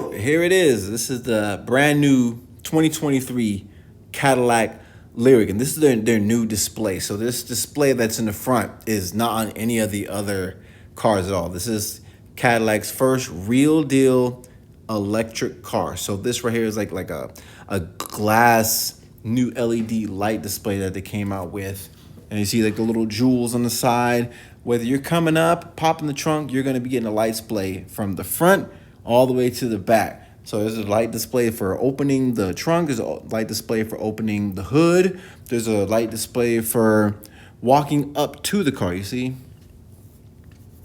So here it is. This is the brand new 2023 Cadillac Lyriq, and this is their new display. So this display that's in the front is not on any of the other cars at all. This is Cadillac's first real deal electric car. So this right here is like a glass new LED light display that they came out with. And you see like the little jewels on the side. Whether you're coming up, popping the trunk, you're gonna be getting a light display from the front all the way to the back. So there's a light display for opening the trunk. There's a light display for opening the hood. There's a light display for walking up to the car, you see?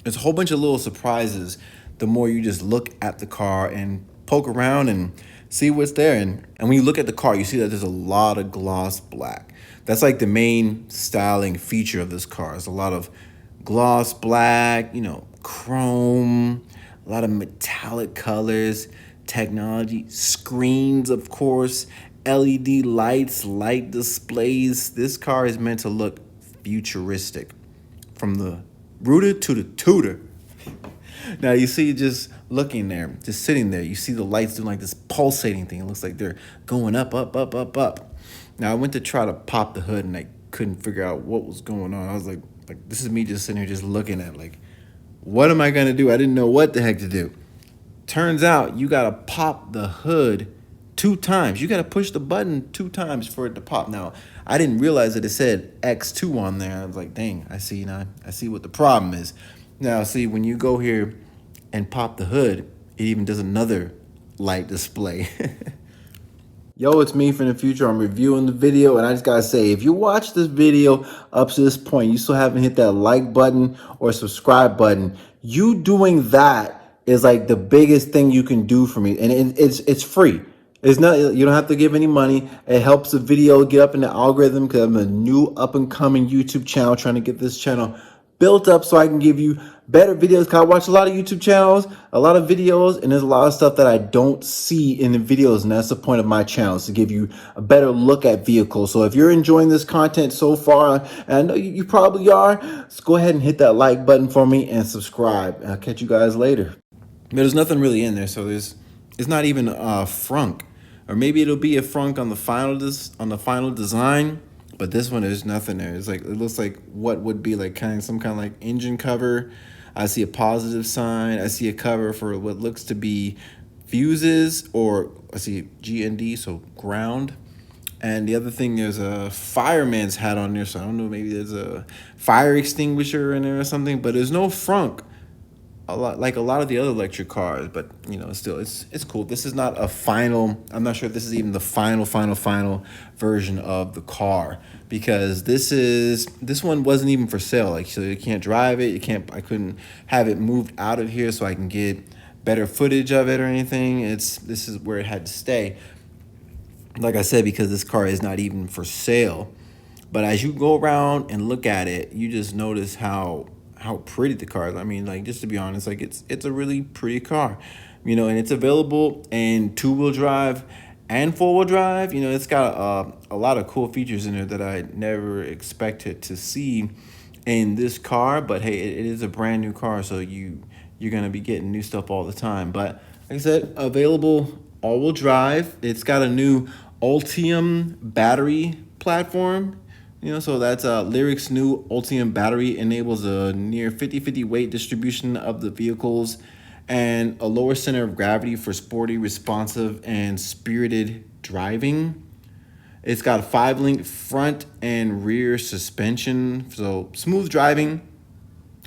There's a whole bunch of little surprises the more you just look at the car and poke around and see what's there. And when you look at the car, you see that there's a lot of gloss black. That's like the main styling feature of this car. It's a lot of gloss black, you know, chrome, a lot of metallic colors, technology, screens, of course, LED lights, light displays. This car is meant to look futuristic from the rooter to the tutor. Now you see just looking there, just sitting there, you see the lights doing like this pulsating thing. It looks like they're going up, up, up, up, up. Now I went to try to pop the hood and I couldn't figure out what was going on. I was like this is me just sitting here just looking at like, what am I gonna do? I didn't know what the heck to do. Turns out you gotta pop the hood 2 times. You gotta push the button 2 times for it to pop. Now, I didn't realize that it said X2 on there. I was like, dang, I see now. I see what the problem is. Now, see, when you go here and pop the hood, it even does another light display. Yo, it's me from the future. I'm reviewing the video, and I just gotta say, if you watch this video up to this point, you still haven't hit that like button or subscribe button, you doing that is like the biggest thing you can do for me, and it's free. It's not, you don't have to give any money. It helps the video get up in the algorithm because I'm a new up and coming YouTube channel trying to get this channel built up so I can give you better videos. Cause I watch a lot of YouTube channels, a lot of videos, and there's a lot of stuff that I don't see in the videos, and that's the point of my channel, is to give you a better look at vehicles. So if you're enjoying this content so far, and I know you probably are, so go ahead and hit that like button for me and subscribe. I'll catch you guys later. There's nothing really in there, so it's not even a frunk, or maybe it'll be a frunk on the final design. But this one, there's nothing there. It's like, it looks like what would be like some kind of like engine cover. I see a positive sign. I see a cover for what looks to be fuses, or I see GND, so ground. And the other thing, there's a fireman's hat on there. So I don't know, maybe there's a fire extinguisher in there or something, but there's no frunk. A lot of the other electric cars, but you know, still it's cool. This is not a final, I'm not sure if this is even the final version of the car, because this one wasn't even for sale. Like, so you can't drive it, I couldn't have it moved out of here so I can get better footage of it or anything. This is where it had to stay, like I said, because this car is not even for sale. But as you go around and look at it, you just notice how pretty the car is. I mean, like, just to be honest, like it's a really pretty car, you know, and it's available in 2-wheel drive and 4-wheel drive. You know, it's got a lot of cool features in there that I never expected to see in this car. But hey, it is a brand new car, so you're gonna be getting new stuff all the time. But like I said, available all-wheel drive. It's got a new Ultium battery platform. You know, so that's Lyriq's new Ultium battery enables a near 50-50 weight distribution of the vehicles and a lower center of gravity for sporty, responsive, and spirited driving. It's got a 5-link front and rear suspension, so smooth driving,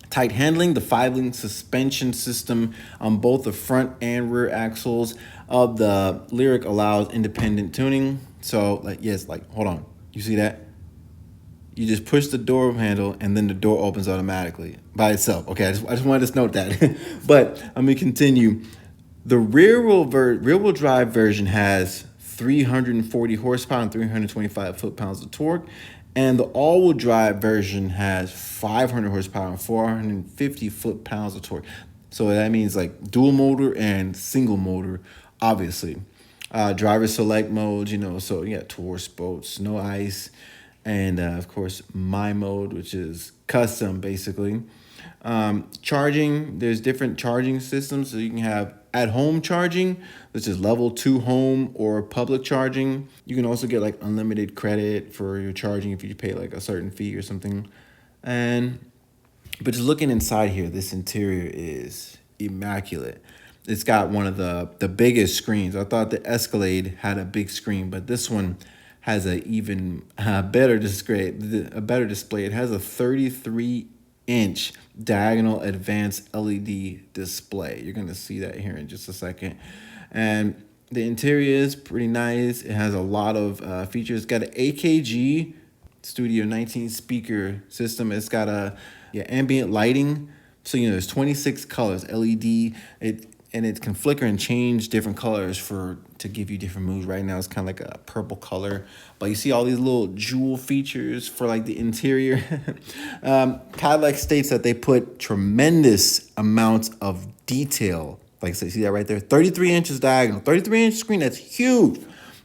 tight handling. The 5-link suspension system on both the front and rear axles of the Lyriq allows independent tuning. So, like, yes, like, hold on, you see that? You just push the door handle and then the door opens automatically by itself. Okay, I just wanted to note that. But let me continue. The rear-wheel drive version has 340 horsepower and 325 foot-pounds of torque. And the all-wheel drive version has 500 horsepower and 450 foot-pounds of torque. So that means like dual motor and single motor, obviously. Driver select modes, you know, so yeah, tour, sport, snow, ice, and of course my mode, which is custom basically. Charging, there's different charging systems, so you can have at home charging, which is level 2 home or public charging. You can also get like unlimited credit for your charging if you pay like a certain fee or something. And but just looking inside here, this interior is immaculate. It's got one of the biggest screens. I thought the Escalade had a big screen, but this one has a even better display. It has a 33-inch diagonal advanced LED display. You're gonna see that here in just a second. And the interior is pretty nice. It has a lot of features. It's got an AKG Studio 19 speaker system. It's got a ambient lighting. So there's 26 colors LED. It can flicker and change different colors to give you different moods. Right now it's kind of like a purple color, but you see all these little jewel features for like the interior. Cadillac states that they put tremendous amounts of detail. Like I said, see that right there? 33 inches diagonal, 33-inch screen, that's huge.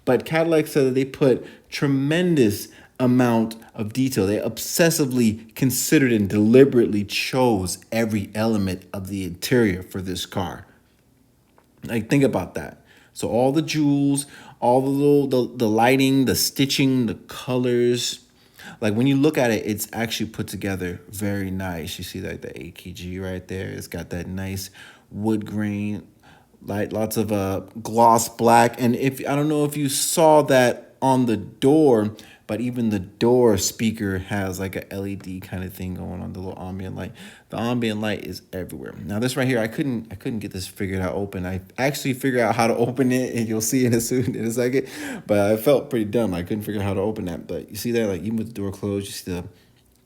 But Cadillac said that they put tremendous amount of detail. They obsessively considered and deliberately chose every element of the interior for this car. Like, think about that. So all the jewels, all the lighting, the stitching, the colors. Like when you look at it, it's actually put together very nice. You see like the AKG right there. It's got that nice wood grain, like lots of gloss black. And I don't know if you saw that on the door, but even the door speaker has like a LED kind of thing going on, the little ambient light. The ambient light is everywhere. Now this right here, I couldn't get this figured out open. I actually figured out how to open it, and you'll see in a second. But I felt pretty dumb. I couldn't figure out how to open that. But you see that, like even with the door closed, you see the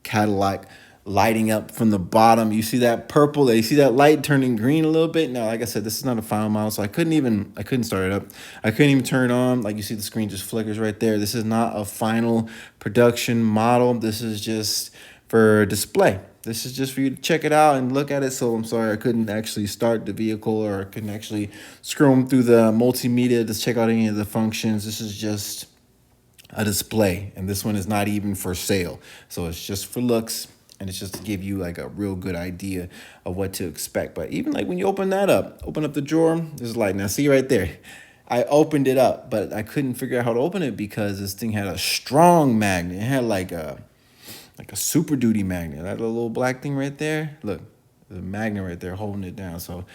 Cadillac lighting up from the bottom. You see that purple, you see that light turning green a little bit. Now, like I said, this is not a final model, so I couldn't start it up. I couldn't even turn it on. Like you see the screen just flickers right there. This is not a final production model. This is just for display. This is just for you to check it out and look at it. So I'm sorry I couldn't actually start the vehicle, or I couldn't actually scroll through the multimedia to check out any of the functions. This is just a display, and this one is not even for sale. So it's just for looks. And it's just to give you like a real good idea of what to expect. But even like when you open up the drawer, there's light. Now see right there, I opened it up, but I couldn't figure out how to open it because this thing had a strong magnet. It had like a Super Duty magnet. That little black thing right there, look, there's a magnet right there holding it down. So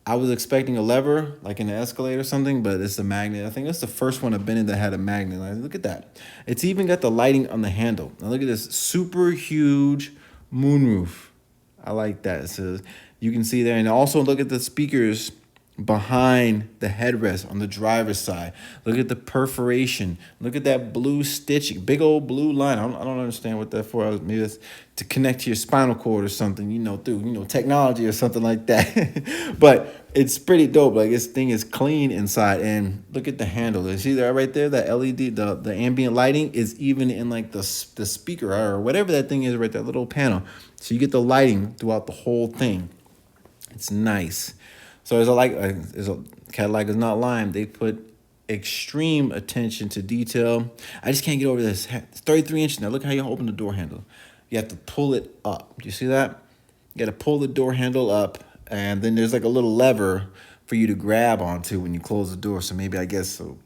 I was expecting a lever like in the Escalade or something, but it's a magnet. I think that's the first one I've been in that had a magnet. Like, look at that. It's even got the lighting on the handle. Now look at this super huge moonroof. I like that. So you can see there, and also look at the speakers behind the headrest on the driver's side. Look at the perforation. Look at that blue stitching, big old blue line. I don't understand what that for. Maybe that's to connect to your spinal cord or something, through technology or something like that. But it's pretty dope. Like, this thing is clean inside, and look at the handle. You see that right there? That LED, the ambient lighting is even in like the speaker or whatever that thing is right there, little panel. So you get the lighting throughout the whole thing. It's nice. So Cadillac is not lying. They put extreme attention to detail. I just can't get over this. It's 33 inches. Now look how you open the door handle. You have to pull it up. Do you see that? You got to pull the door handle up, and then there's like a little lever for you to grab onto when you close the door. So maybe, I guess, so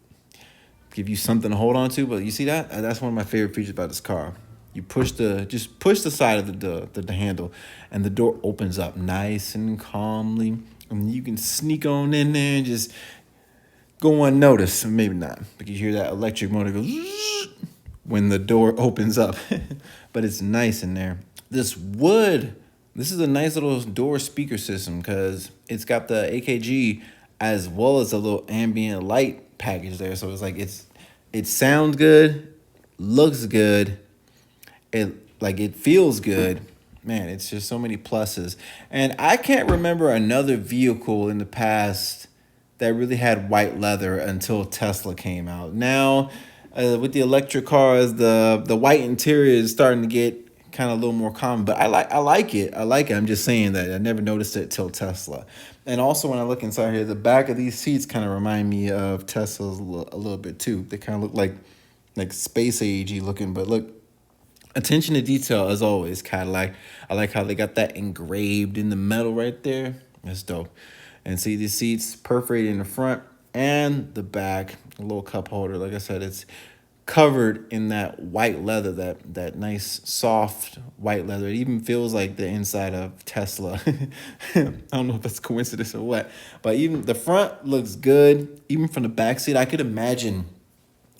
give you something to hold on to. But you see that? That's one of my favorite features about this car. You just push the side of the handle, and the door opens up nice and calmly. And you can sneak on in there and just go unnoticed. Maybe not, but you hear that electric motor go when the door opens up. But it's nice in there. This is a nice little door speaker system because it's got the AKG as well as a little ambient light package there. So it's like it sounds good, looks good, it feels good. Man, it's just so many pluses. And I can't remember another vehicle in the past that really had white leather until Tesla came out. Now, with the electric cars, the white interior is starting to get kind of a little more common. But I like it. I'm just saying that I never noticed it till Tesla. And also when I look inside here, the back of these seats kind of remind me of Teslas a little bit too. They kind of look like space age-y looking, but look. Attention to detail, as always, Cadillac. I like how they got that engraved in the metal right there. That's dope. And see the seats perforated in the front and the back. A little cup holder. Like I said, it's covered in that white leather, that nice soft white leather. It even feels like the inside of Tesla. I don't know if that's coincidence or what, but even the front looks good. Even from the back seat, I could imagine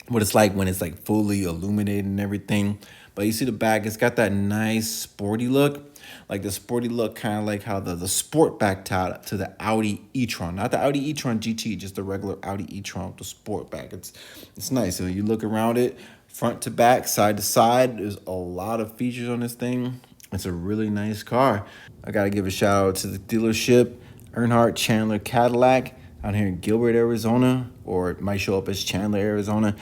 what it's like when it's like fully illuminated and everything. But you see the back, it's got that nice sporty look. Like the sporty look, kind of like how the sport back to the Audi e-tron. Not the Audi e-tron GT, just the regular Audi e-tron with the sport back. It's nice. So you look around it, front to back, side to side. There's a lot of features on this thing. It's a really nice car. I got to give a shout out to the dealership, Earnhardt Chandler Cadillac, out here in Gilbert, Arizona, or it might show up as Chandler, Arizona.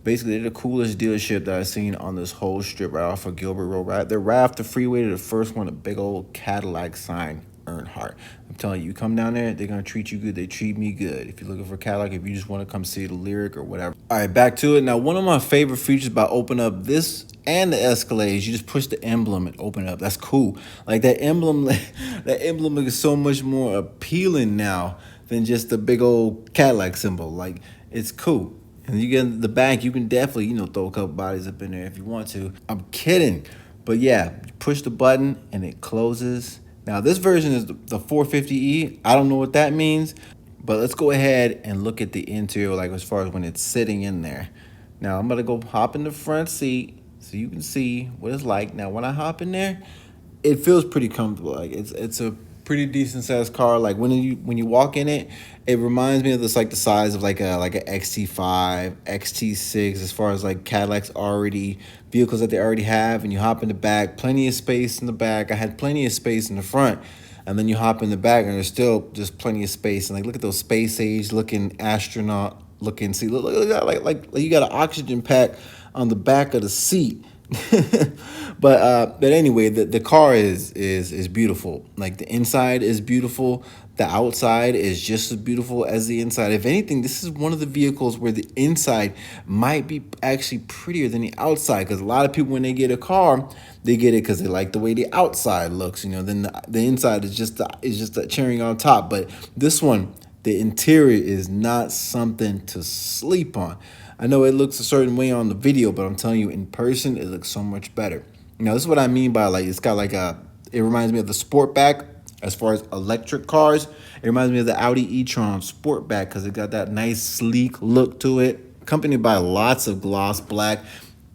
Basically, they're the coolest dealership that I've seen on this whole strip right off of Gilbert Road. Right, they're right off the freeway to the first one, a big old Cadillac sign, Earnhardt. I'm telling you, you come down there, they're going to treat you good. They treat me good. If you're looking for Cadillac, if you just want to come see the Lyriq or whatever. All right, back to it. Now, one of my favorite features about opening up this and the Escalade is you just push the emblem and open it up. That's cool. Like that emblem, that emblem is so much more appealing now than just the big old Cadillac symbol. Like, it's cool. And you get in the back, you can definitely, throw a couple bodies up in there if you want to. I'm kidding. But yeah, you push the button and it closes. Now, this version is the 450e. I don't know what that means, but let's go ahead and look at the interior, like as far as when it's sitting in there. Now, I'm going to go hop in the front seat so you can see what it's like. Now, when I hop in there, it feels pretty comfortable. Like it's a pretty decent sized car. Like when you walk in it, it reminds me of this, like the size of like a XT5, XT6, as far as like Cadillac's already vehicles that they already have. And you hop in the back, plenty of space in the back. I had plenty of space in the front. And then you hop in the back and there's still just plenty of space. And like, look at those space age looking astronaut looking seat. Look, like you got an oxygen pack on the back of the seat. But anyway, the car is beautiful. Like the inside is beautiful. The outside is just as beautiful as the inside. If anything, this is one of the vehicles where the inside might be actually prettier than the outside. Because a lot of people, when they get a car, they get it because they like the way the outside looks. Then the inside is just the cherry on top. But this one, the interior is not something to sleep on. I know it looks a certain way on the video, but I'm telling you, in person, it looks so much better. Now, this is what I mean by like, it's got like it reminds me of the Sportback as far as electric cars. It reminds me of the Audi e-tron Sportback because it got that nice, sleek look to it, accompanied by lots of gloss black,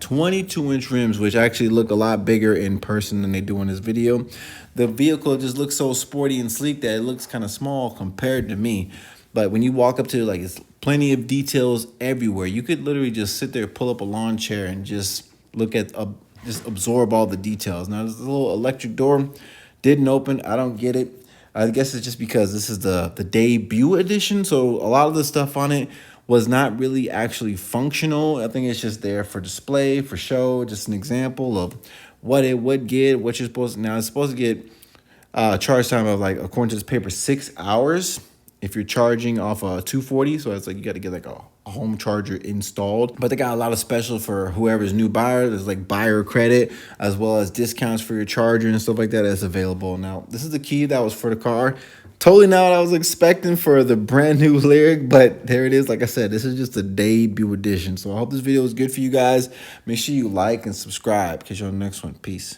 22-inch rims, which actually look a lot bigger in person than they do in this video. The vehicle just looks so sporty and sleek that it looks kind of small compared to me. But when you walk up to it, like, it's plenty of details everywhere. You could literally just sit there, pull up a lawn chair, and just look at, just absorb all the details. Now, this little electric door didn't open. I don't get it. I guess it's just because this is the debut edition, so a lot of the stuff on it was not really actually functional. I think it's just there for display, for show, just an example of what it would get, what you're supposed to. Now, it's supposed to get charge time of, like, according to this paper, 6 hours if you're charging off a 240. So it's like you got to get like a home charger installed. But they got a lot of special for whoever's new buyer. There's like buyer credit as well as discounts for your charger and stuff like that that's available. Now, this is the key that was for the car. Totally not what I was expecting for the brand new Lyriq, but there it is. Like I said, this is just a debut edition. So I hope this video was good for you guys. Make sure you like and subscribe. Catch you on the next one. Peace.